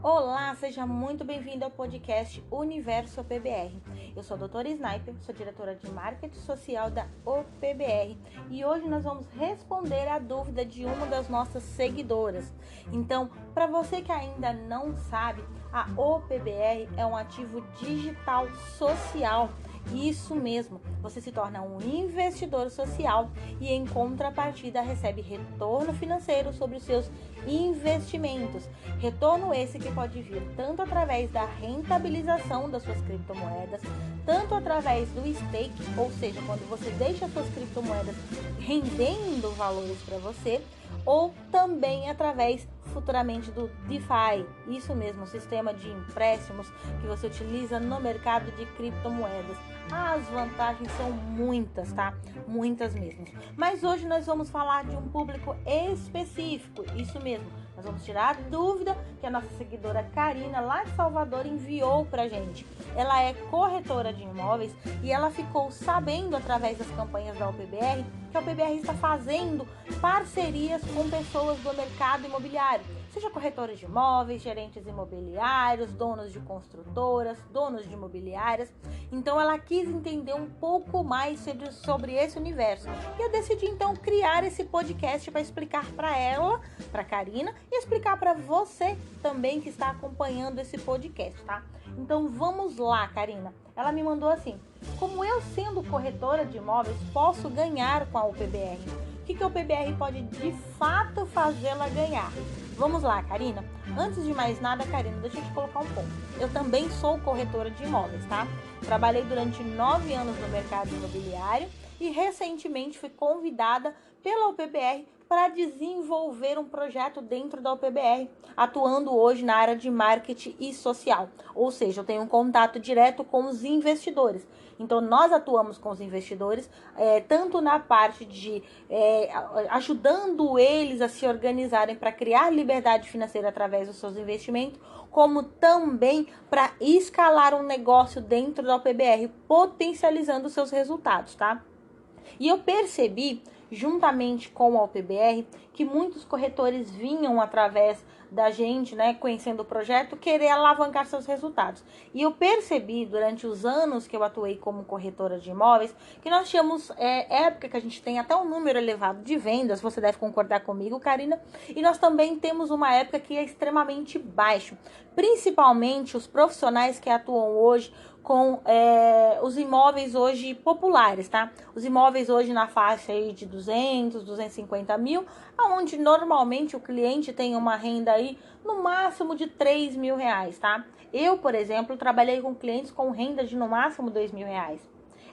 Olá, seja muito bem-vindo ao podcast Universo OPBR. Eu sou a doutora Sniper, sou diretora de marketing social da OPBR e hoje nós vamos responder a dúvida de uma das nossas seguidoras. Então, para você que ainda não sabe, a OPBR é um ativo digital social. Isso mesmo, você se torna um investidor social e em contrapartida recebe retorno financeiro sobre os seus investimentos. Retorno esse que pode vir tanto através da rentabilização das suas criptomoedas, tanto através do stake, ou seja, quando você deixa suas criptomoedas rendendo valores para você, ou também através futuramente do DeFi, isso mesmo, o sistema de empréstimos que você utiliza no mercado de criptomoedas. As vantagens são muitas, tá? Muitas mesmo. Mas hoje nós vamos falar de um público específico, isso mesmo. Nós vamos tirar a dúvida que a nossa seguidora Karina, lá de Salvador, enviou pra gente. Ela é corretora de imóveis e ela ficou sabendo através das campanhas da OPBR que a OPBR está fazendo parcerias com pessoas do mercado imobiliário, seja corretores de imóveis, gerentes imobiliários, donos de construtoras, donos de imobiliárias. Então ela quis entender um pouco mais sobre esse universo. E eu decidi então criar esse podcast para explicar para ela, para Karina, e explicar para você também que está acompanhando esse podcast, tá? Então vamos lá, Karina. Ela me mandou assim: como eu sendo corretora de imóveis posso ganhar com a OPBR? O que a OPBR pode de fato fazê-la ganhar? Vamos lá, Karina. Antes de mais nada, Karina, deixa eu te colocar um ponto. Eu também sou corretora de imóveis, tá? Trabalhei durante 9 anos no mercado imobiliário e recentemente fui convidada pela OPBR para desenvolver um projeto dentro da OPBR, atuando hoje na área de marketing e social. Ou seja, eu tenho um contato direto com os investidores. Então, nós atuamos com os investidores, tanto na parte de ajudando eles a se organizarem para criar liberdade financeira através dos seus investimentos, como também para escalar um negócio dentro da OPBR, potencializando os seus resultados, tá? E eu percebi, juntamente com a OPBR, que muitos corretores vinham através da gente, né, conhecendo o projeto, querer alavancar seus resultados. E eu percebi, durante os anos que eu atuei como corretora de imóveis, que nós tínhamos época que a gente tem até um número elevado de vendas, você deve concordar comigo, Karina, e nós também temos uma época que é extremamente baixo, principalmente os profissionais que atuam hoje com os imóveis hoje populares, tá? Os imóveis hoje na faixa aí de 200, 250 mil, onde normalmente o cliente tem uma renda aí no máximo de 3 mil reais, tá? Eu, por exemplo, trabalhei com clientes com renda de no máximo 2 mil reais.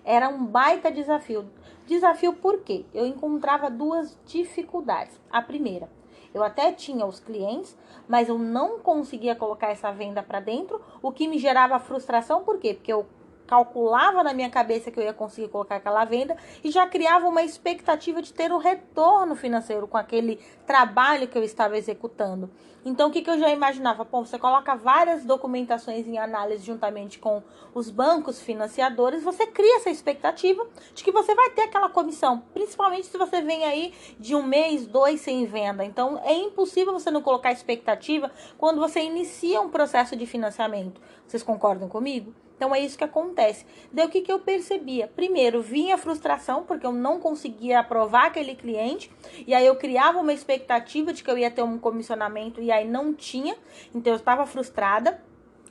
Era um baita desafio. Desafio por quê? Eu encontrava duas dificuldades. A primeira, eu até tinha os clientes, mas eu não conseguia colocar essa venda para dentro, o que me gerava frustração. Por quê? Porque eu calculava na minha cabeça que eu ia conseguir colocar aquela venda e já criava uma expectativa de ter um retorno financeiro com aquele trabalho que eu estava executando. Então, o que eu já imaginava? Bom, você coloca várias documentações em análise juntamente com os bancos financiadores, você cria essa expectativa de que você vai ter aquela comissão, principalmente se você vem aí de um mês, 2 sem venda. Então, é impossível você não colocar expectativa quando você inicia um processo de financiamento. Vocês concordam comigo? Então, é isso que acontece. Daí, o que eu percebia? Primeiro, vinha a frustração, porque eu não conseguia aprovar aquele cliente, e aí eu criava uma expectativa de que eu ia ter um comissionamento, e aí não tinha, então eu estava frustrada.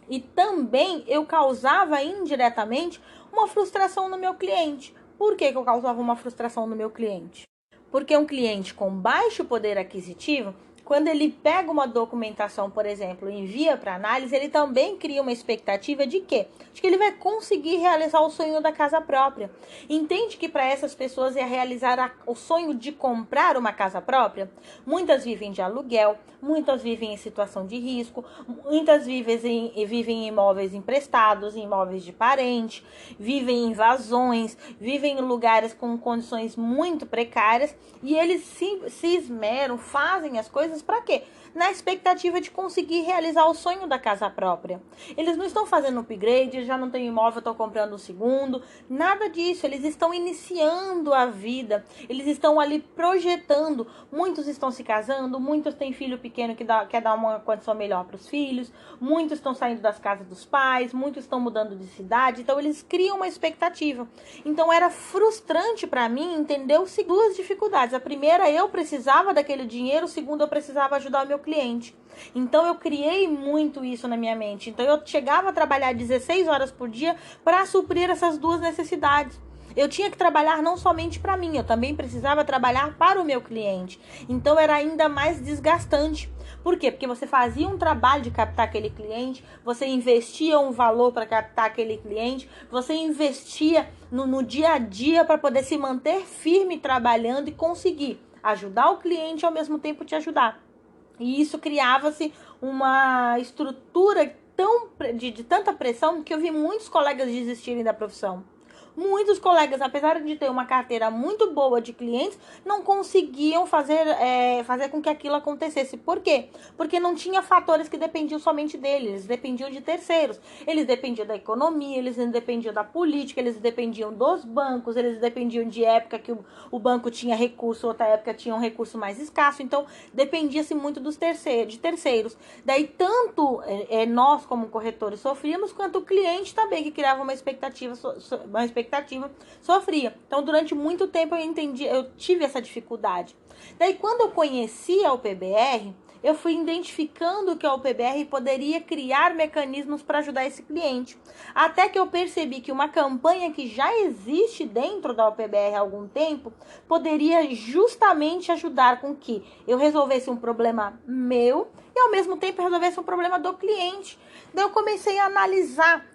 E também eu causava indiretamente uma frustração no meu cliente. Por que eu causava uma frustração no meu cliente? Porque um cliente com baixo poder aquisitivo, quando ele pega uma documentação, por exemplo, e envia para análise, ele também cria uma expectativa de quê? De que ele vai conseguir realizar o sonho da casa própria. Entende que para essas pessoas é realizar o sonho de comprar uma casa própria? Muitas vivem de aluguel, muitas vivem em situação de risco, muitas vivem em imóveis emprestados, em imóveis de parente, vivem em invasões, vivem em lugares com condições muito precárias, e eles se esmeram, fazem as coisas para quê? na expectativa de conseguir realizar o sonho da casa própria. Eles não estão fazendo upgrade, já não tem imóvel, estão comprando o segundo, nada disso. Eles estão iniciando a vida, eles estão ali projetando. Muitos estão se casando, muitos têm filho pequeno que quer dar uma condição melhor para os filhos, muitos estão saindo das casas dos pais, muitos estão mudando de cidade, então eles criam uma expectativa. Então era frustrante para mim entender duas dificuldades. A primeira, eu precisava daquele dinheiro, o segundo, eu precisava ajudar o meu cliente. Então eu criei muito isso na minha mente. Então eu chegava a trabalhar 16 horas por dia para suprir essas duas necessidades. Eu tinha que trabalhar não somente para mim, eu também precisava trabalhar para o meu cliente. Então era ainda mais desgastante. Por quê? Porque você fazia um trabalho de captar aquele cliente, você investia um valor para captar aquele cliente, você investia no dia a dia para poder se manter firme trabalhando e conseguir ajudar o cliente e ao mesmo tempo te ajudar. E isso criava-se uma estrutura de tanta pressão que eu vi muitos colegas desistirem da profissão. Muitos colegas, apesar de ter uma carteira muito boa de clientes, não conseguiam fazer com que aquilo acontecesse. Por quê? Porque não tinha fatores que dependiam somente deles, eles dependiam de terceiros. Eles dependiam da economia, eles dependiam da política, eles dependiam dos bancos, eles dependiam de época que o banco tinha recurso, outra época tinha um recurso mais escasso. Então, dependia-se muito de terceiros. Daí, tanto nós como corretores sofríamos, quanto o cliente também, que criava uma expectativa sofria. Então, durante muito tempo eu tive essa dificuldade. Daí, quando eu conheci a UPBR, eu fui identificando que a UPBR poderia criar mecanismos para ajudar esse cliente. Até que eu percebi que uma campanha que já existe dentro da UPBR há algum tempo poderia justamente ajudar com que eu resolvesse um problema meu e ao mesmo tempo resolvesse um problema do cliente. Daí eu comecei a analisar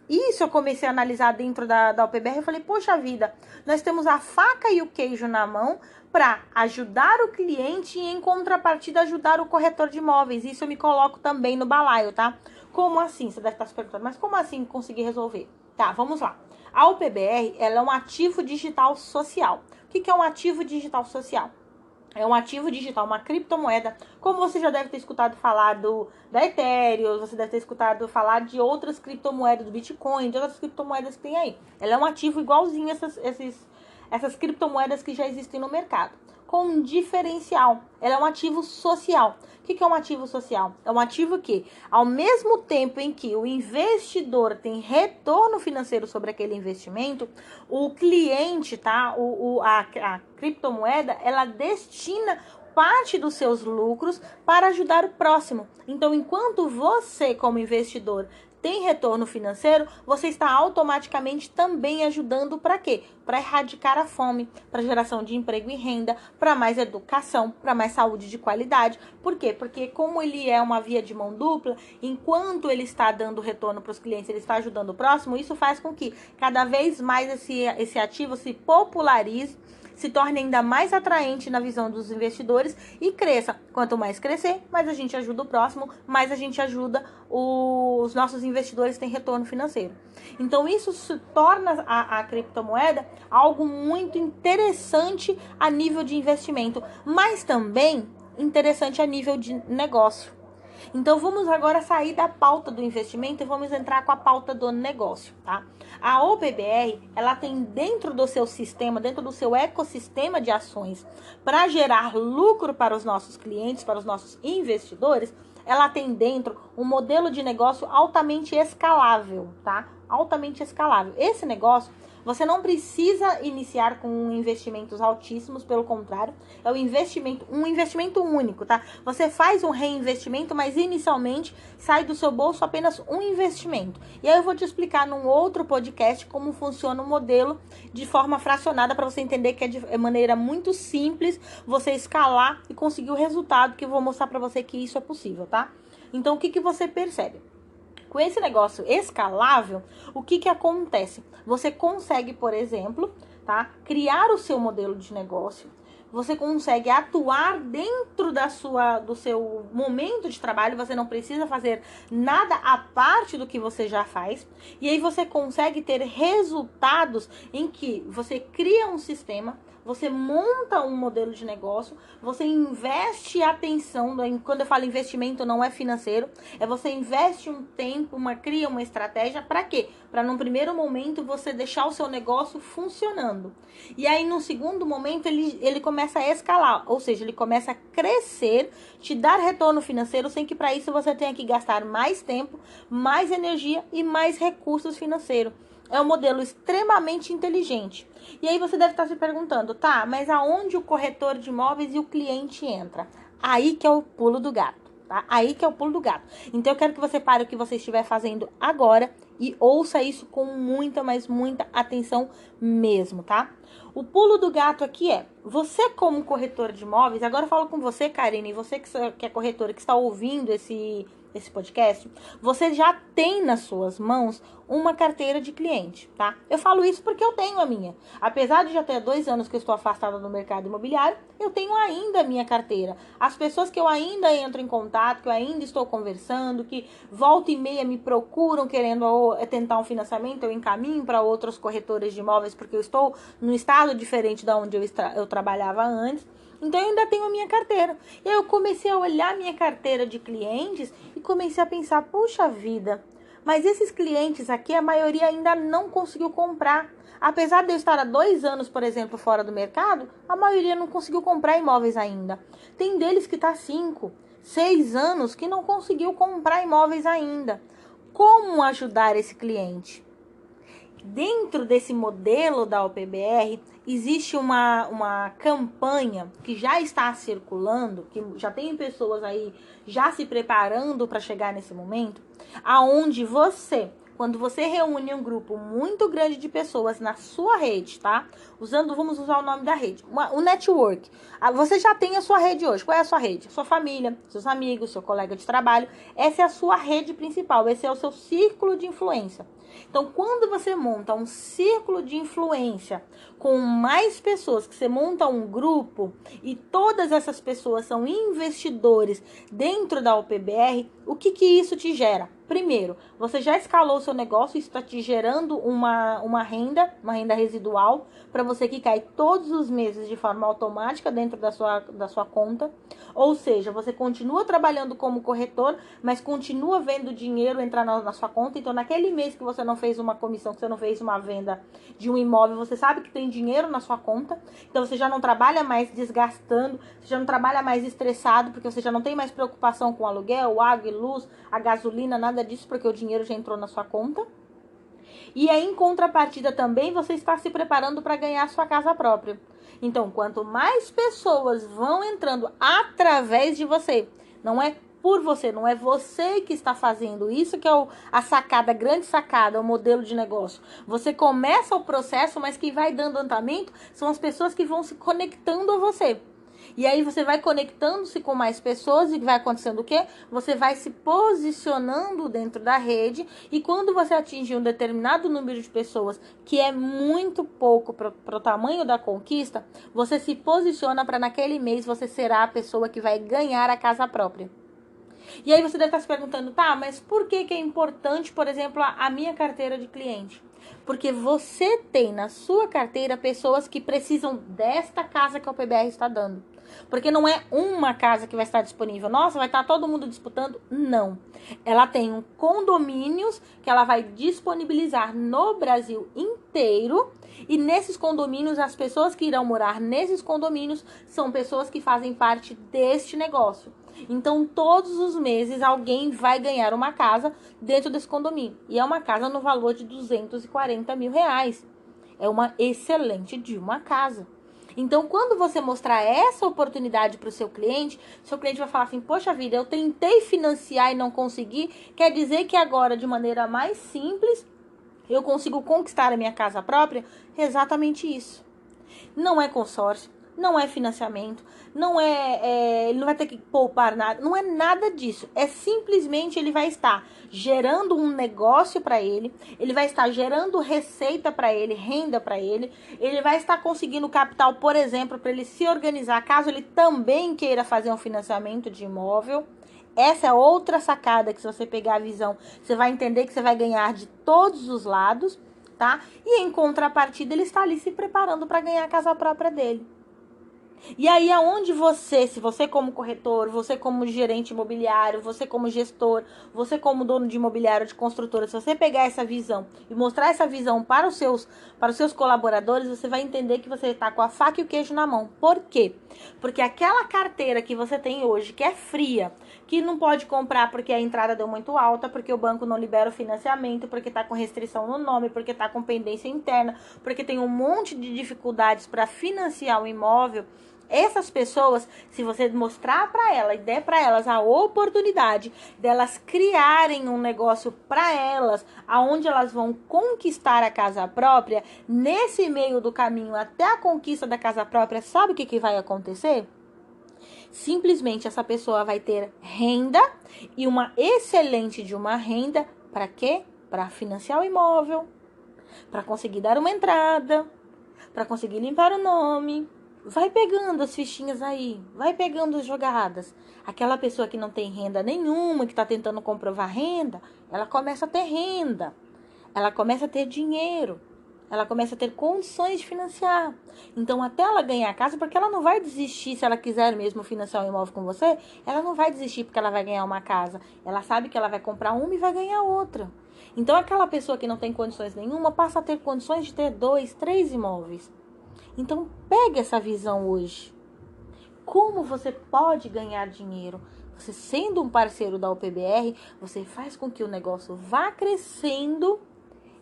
dentro da UPBR. Eu falei, poxa vida, nós temos a faca e o queijo na mão para ajudar o cliente e, em contrapartida, ajudar o corretor de imóveis. Isso eu me coloco também no balaio, tá? Como assim? Você deve estar se perguntando, mas como assim conseguir resolver? Tá, vamos lá. A UPBR, ela é um ativo digital social. O que é um ativo digital social? É um ativo digital, uma criptomoeda, como você já deve ter escutado falar da Ethereum, você deve ter escutado falar de outras criptomoedas, do Bitcoin, de outras criptomoedas que tem aí. Ela é um ativo igualzinho essas criptomoedas que já existem no mercado, com um diferencial. Ela é um ativo social. O que é um ativo social? É um ativo que, ao mesmo tempo em que o investidor tem retorno financeiro sobre aquele investimento, o cliente, tá? A criptomoeda, ela destina parte dos seus lucros para ajudar o próximo. Então, enquanto você, como investidor, tem retorno financeiro, você está automaticamente também ajudando para quê? Para erradicar a fome, para geração de emprego e renda, para mais educação, para mais saúde de qualidade. Por quê? Porque como ele é uma via de mão dupla, enquanto ele está dando retorno para os clientes, ele está ajudando o próximo, isso faz com que cada vez mais esse ativo se popularize, se torne ainda mais atraente na visão dos investidores e cresça. Quanto mais crescer, mais a gente ajuda o próximo, mais a gente ajuda os nossos investidores têm retorno financeiro. Então isso se torna a criptomoeda algo muito interessante a nível de investimento, mas também interessante a nível de negócio. Então vamos agora sair da pauta do investimento e vamos entrar com a pauta do negócio, tá? A OPBR, ela tem dentro do seu sistema, dentro do seu ecossistema de ações, para gerar lucro para os nossos clientes, para os nossos investidores, ela tem dentro um modelo de negócio altamente escalável, tá? Altamente escalável. Esse negócio, você não precisa iniciar com investimentos altíssimos, pelo contrário, é um investimento único, tá? Você faz um reinvestimento, mas inicialmente sai do seu bolso apenas um investimento. E aí eu vou te explicar num outro podcast como funciona o modelo de forma fracionada para você entender que é de maneira muito simples você escalar e conseguir o resultado que eu vou mostrar para você que isso é possível, tá? Então o que você percebe? Com esse negócio escalável, o que acontece? Você consegue, por exemplo, tá, criar o seu modelo de negócio, você consegue atuar dentro do seu momento de trabalho, você não precisa fazer nada à parte do que você já faz, e aí você consegue ter resultados em que você cria um sistema, você monta um modelo de negócio, você investe atenção, quando eu falo investimento não é financeiro, é você investe um tempo, cria uma estratégia, para quê? Para num primeiro momento você deixar o seu negócio funcionando. E aí no segundo momento ele começa a escalar, ou seja, ele começa a crescer, te dar retorno financeiro, sem que para isso você tenha que gastar mais tempo, mais energia e mais recursos financeiros. É um modelo extremamente inteligente. E aí você deve estar se perguntando, tá, mas aonde o corretor de imóveis e o cliente entra? Aí que é o pulo do gato, tá? Aí que é o pulo do gato. Então eu quero que você pare o que você estiver fazendo agora e ouça isso com muita, mas muita atenção mesmo, tá? O pulo do gato aqui é, você como corretor de imóveis, agora eu falo com você, Karine, você que é corretora, que está ouvindo esse podcast, você já tem nas suas mãos uma carteira de cliente, tá? Eu falo isso porque eu tenho a minha. Apesar de já ter 2 anos que eu estou afastada do mercado imobiliário, eu tenho ainda a minha carteira. As pessoas que eu ainda entro em contato, que eu ainda estou conversando, que volta e meia me procuram querendo tentar um financiamento, eu encaminho para outros corretores de imóveis, porque eu estou num estado diferente da onde eu trabalhava antes. Então eu ainda tenho a minha carteira. E aí eu comecei a olhar a minha carteira de clientes e comecei a pensar, puxa vida, mas esses clientes aqui, a maioria ainda não conseguiu comprar. Apesar de eu estar há 2 anos, por exemplo, fora do mercado, a maioria não conseguiu comprar imóveis ainda. Tem deles que está 5, 6 anos que não conseguiu comprar imóveis ainda. Como ajudar esse cliente? Dentro desse modelo da OPBR, existe uma campanha que já está circulando, que já tem pessoas aí já se preparando para chegar nesse momento, aonde quando você reúne um grupo muito grande de pessoas na sua rede, tá? Vamos usar o nome da rede, o network. Você já tem a sua rede hoje. Qual é a sua rede? Sua família, seus amigos, seu colega de trabalho. Essa é a sua rede principal, esse é o seu círculo de influência. Então, quando você monta um círculo de influência com mais pessoas, que você monta um grupo e todas essas pessoas são investidores dentro da OPBR, o que isso te gera? Primeiro, você já escalou o seu negócio, isso está te gerando uma renda residual para você que cai todos os meses de forma automática dentro da sua conta. Ou seja, você continua trabalhando como corretor, mas continua vendo dinheiro entrar na sua conta. Então, naquele mês que você não fez uma comissão, que você não fez uma venda de um imóvel, você sabe que tem dinheiro na sua conta. Então, você já não trabalha mais desgastando, você já não trabalha mais estressado, porque você já não tem mais preocupação com aluguel, água e luz, a gasolina, nada disso, porque o dinheiro já entrou na sua conta. E aí, em contrapartida também, você está se preparando para ganhar a sua casa própria. Então, quanto mais pessoas vão entrando através de você, não é por você, não é você que está fazendo isso, que é a sacada, a grande sacada, o modelo de negócio. Você começa o processo, mas quem vai dando andamento são as pessoas que vão se conectando a você. E aí você vai conectando-se com mais pessoas e vai acontecendo o quê? Você vai se posicionando dentro da rede e quando você atingir um determinado número de pessoas, que é muito pouco para o tamanho da conquista, você se posiciona para naquele mês você será a pessoa que vai ganhar a casa própria. E aí você deve estar se perguntando, tá, mas por que é importante, por exemplo, a minha carteira de cliente? Porque você tem na sua carteira pessoas que precisam desta casa que a OPBR está dando. Porque não é uma casa que vai estar disponível. Nossa, vai estar todo mundo disputando? Não. Ela tem condomínios que ela vai disponibilizar no Brasil inteiro. E nesses condomínios, as pessoas que irão morar nesses condomínios são pessoas que fazem parte deste negócio. Então, todos os meses, alguém vai ganhar uma casa dentro desse condomínio. E é uma casa no valor de R$240 mil. É uma excelente de uma casa. Então, quando você mostrar essa oportunidade para o seu cliente vai falar assim, poxa vida, eu tentei financiar e não consegui. Quer dizer que agora, de maneira mais simples, eu consigo conquistar a minha casa própria? Exatamente isso. Não é consórcio, não é financiamento, ele não vai ter que poupar nada, não é nada disso. É simplesmente ele vai estar gerando um negócio para ele vai estar gerando receita para ele, renda para ele vai estar conseguindo capital, por exemplo, para ele se organizar, caso ele também queira fazer um financiamento de imóvel. Essa é outra sacada que se você pegar a visão, você vai entender que você vai ganhar de todos os lados. tá? E em contrapartida, ele está ali se preparando para ganhar a casa própria dele. E aí, aonde você, se você como corretor, você como gerente imobiliário, você como gestor, você como dono de imobiliário, de construtora, se você pegar essa visão e mostrar essa visão para os seus colaboradores, você vai entender que você está com a faca e o queijo na mão. Por quê? Porque aquela carteira que você tem hoje, que é fria, que não pode comprar porque a entrada deu muito alta, porque o banco não libera o financiamento, porque está com restrição no nome, porque está com pendência interna, porque tem um monte de dificuldades para financiar o imóvel. Essas pessoas, se você mostrar para elas e der para elas a oportunidade delas criarem um negócio para elas, aonde elas vão conquistar a casa própria, nesse meio do caminho até a conquista da casa própria, sabe o que vai acontecer? Simplesmente essa pessoa vai ter renda, e uma excelente de uma renda, para quê? Para financiar o imóvel, para conseguir dar uma entrada, para conseguir limpar o nome. Vai pegando as fichinhas aí, vai pegando as jogadas. Aquela pessoa que não tem renda nenhuma, que está tentando comprovar renda, ela começa a ter renda, ela começa a ter dinheiro, ela começa a ter condições de financiar. Então, até ela ganhar a casa, porque ela não vai desistir, se ela quiser mesmo financiar um imóvel com você, ela não vai desistir porque ela vai ganhar uma casa. Ela sabe que ela vai comprar uma e vai ganhar outra. Então, aquela pessoa que não tem condições nenhuma, passa a ter condições de ter 2, 3 imóveis. Então, pegue essa visão hoje. Como você pode ganhar dinheiro? Você sendo um parceiro da UPBR, você faz com que o negócio vá crescendo,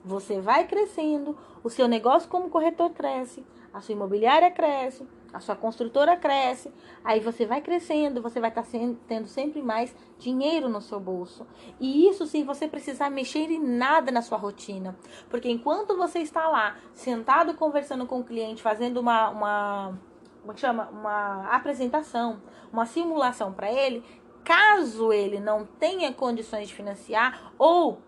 você vai crescendo, o seu negócio como corretor cresce, a sua imobiliária cresce, a sua construtora cresce, aí você vai crescendo, você vai estar tendo sempre mais dinheiro no seu bolso. E isso sem você precisar mexer em nada na sua rotina. Porque enquanto você está lá, sentado conversando com o cliente, fazendo uma apresentação, uma simulação para ele, caso ele não tenha condições de financiar, ou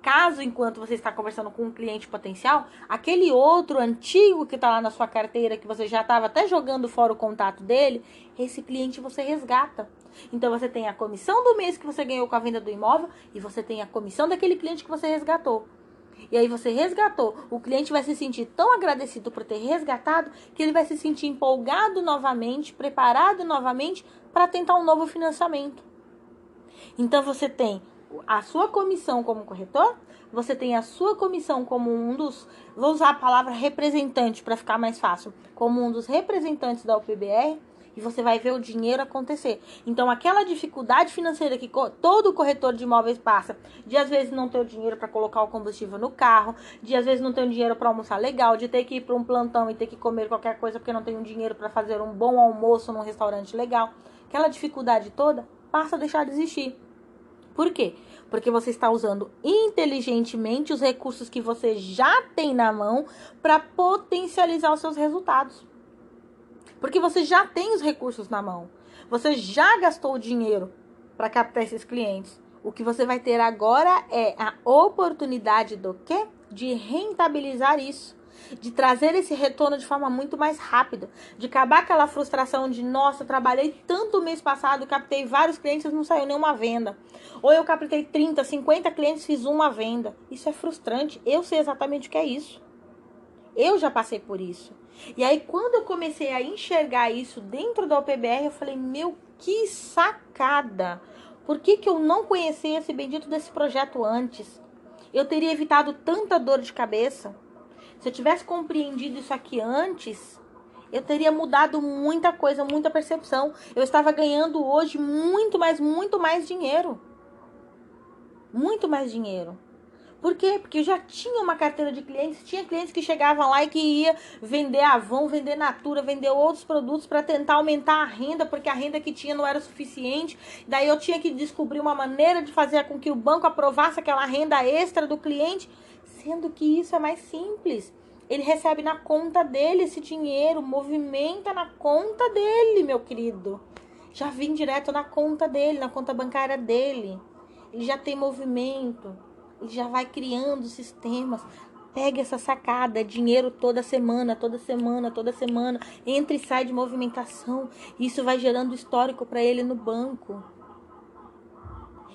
caso, enquanto você está conversando com um cliente potencial, aquele outro antigo que está lá na sua carteira, que você já estava até jogando fora o contato dele, esse cliente você resgata. Então, você tem a comissão do mês que você ganhou com a venda do imóvel e você tem a comissão daquele cliente que você resgatou. E aí você resgatou, o cliente vai se sentir tão agradecido por ter resgatado que ele vai se sentir empolgado novamente, preparado novamente para tentar um novo financiamento. Então, você tem a sua comissão como corretor, você tem a sua comissão como um dos, vou usar a palavra representante para ficar mais fácil, como um dos representantes da UPBR, e você vai ver o dinheiro acontecer. Então, aquela dificuldade financeira que todo corretor de imóveis passa, de às vezes não ter o dinheiro para colocar o combustível no carro, de às vezes não ter o dinheiro para almoçar legal, de ter que ir para um plantão e ter que comer qualquer coisa porque não tem o dinheiro para fazer um bom almoço num restaurante legal, aquela dificuldade toda passa a deixar de existir. Por quê? Porque você está usando inteligentemente os recursos que você já tem na mão para potencializar os seus resultados. Porque você já tem os recursos na mão. Você já gastou o dinheiro para captar esses clientes. O que você vai ter agora é a oportunidade do quê? De rentabilizar isso. De trazer esse retorno de forma muito mais rápida, de acabar aquela frustração de, nossa, eu trabalhei tanto mês passado, captei vários clientes, não saiu nenhuma venda. Ou eu captei 30, 50 clientes, fiz uma venda. Isso é frustrante, eu sei exatamente o que é isso. Eu já passei por isso. E aí, quando eu comecei a enxergar isso dentro da UPBR, eu falei, meu, que sacada! Por que eu não conhecia esse bendito desse projeto antes? Eu teria evitado tanta dor de cabeça. Se eu tivesse compreendido isso aqui antes, eu teria mudado muita coisa, muita percepção. Eu estava ganhando hoje muito mais dinheiro. Muito mais dinheiro. Por quê? Porque eu já tinha uma carteira de clientes, tinha clientes que chegavam lá e que ia vender Avon, vender Natura, vender outros produtos para tentar aumentar a renda, porque a renda que tinha não era suficiente. Daí eu tinha que descobrir uma maneira de fazer com que o banco aprovasse aquela renda extra do cliente, sendo que isso é mais simples. Ele recebe na conta dele esse dinheiro, movimenta na conta dele, meu querido. Já vem direto na conta dele, na conta bancária dele. Ele já tem movimento. Ele já vai criando sistemas. Pega essa sacada, dinheiro toda semana, entra e sai de movimentação. Isso vai gerando histórico para ele no banco.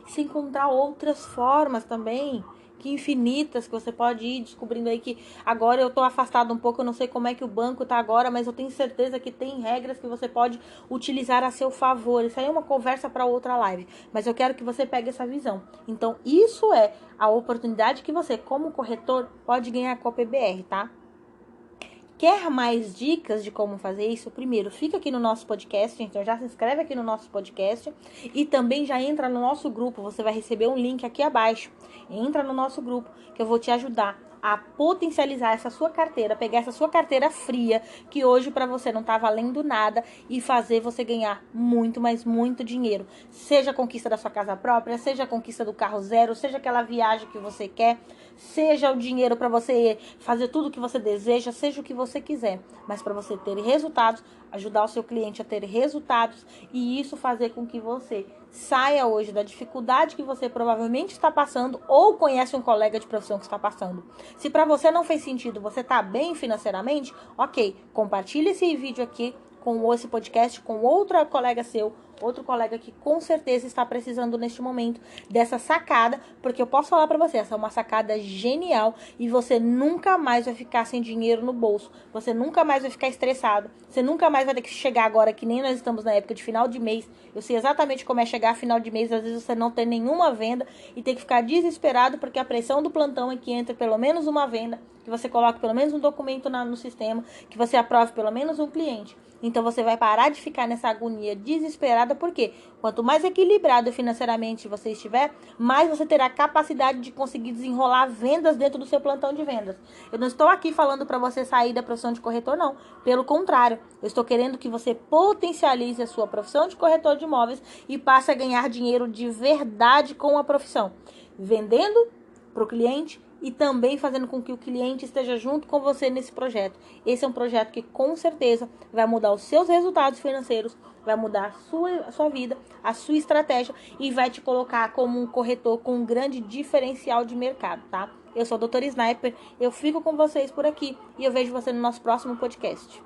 Se encontrar outras formas também, que infinitas, que você pode ir descobrindo aí que agora eu tô afastado um pouco, eu não sei como é que o banco tá agora, mas eu tenho certeza que tem regras que você pode utilizar a seu favor. Isso aí é uma conversa para outra live, mas eu quero que você pegue essa visão. Então, isso é a oportunidade que você, como corretor, pode ganhar com a PBR, tá? Quer mais dicas de como fazer isso? Primeiro, fica aqui no nosso podcast, então já se inscreve aqui no nosso podcast e também já entra no nosso grupo, você vai receber um link aqui abaixo. Entra no nosso grupo que eu vou te ajudar a potencializar essa sua carteira, pegar essa sua carteira fria, que hoje para você não tá valendo nada, e fazer você ganhar muito, mas muito dinheiro. Seja a conquista da sua casa própria, seja a conquista do carro zero, seja aquela viagem que você quer, seja o dinheiro para você fazer tudo o que você deseja, seja o que você quiser, mas para você ter resultados, ajudar o seu cliente a ter resultados, e isso fazer com que você saia hoje da dificuldade que você provavelmente está passando ou conhece um colega de profissão que está passando. Se para você não fez sentido, você está bem financeiramente, ok, compartilhe esse vídeo aqui com esse podcast com outro colega seu, outro colega que com certeza está precisando neste momento dessa sacada, porque eu posso falar para você, essa é uma sacada genial e você nunca mais vai ficar sem dinheiro no bolso, você nunca mais vai ficar estressado, você nunca mais vai ter que chegar agora, que nem nós estamos na época de final de mês, eu sei exatamente como é chegar final de mês, às vezes você não tem nenhuma venda e tem que ficar desesperado porque a pressão do plantão é que entre pelo menos uma venda, que você coloque pelo menos um documento no sistema, que você aprove pelo menos um cliente. Então você vai parar de ficar nessa agonia desesperada, porque quanto mais equilibrado financeiramente você estiver, mais você terá capacidade de conseguir desenrolar vendas dentro do seu plantão de vendas. Eu não estou aqui falando para você sair da profissão de corretor, não. Pelo contrário, eu estou querendo que você potencialize a sua profissão de corretor de imóveis e passe a ganhar dinheiro de verdade com a profissão, vendendo para o cliente e também fazendo com que o cliente esteja junto com você nesse projeto. Esse é um projeto que com certeza vai mudar os seus resultados financeiros, vai mudar a sua vida, a sua estratégia e vai te colocar como um corretor com um grande diferencial de mercado, tá? Eu sou a Doutora Sniper, eu fico com vocês por aqui e eu vejo você no nosso próximo podcast.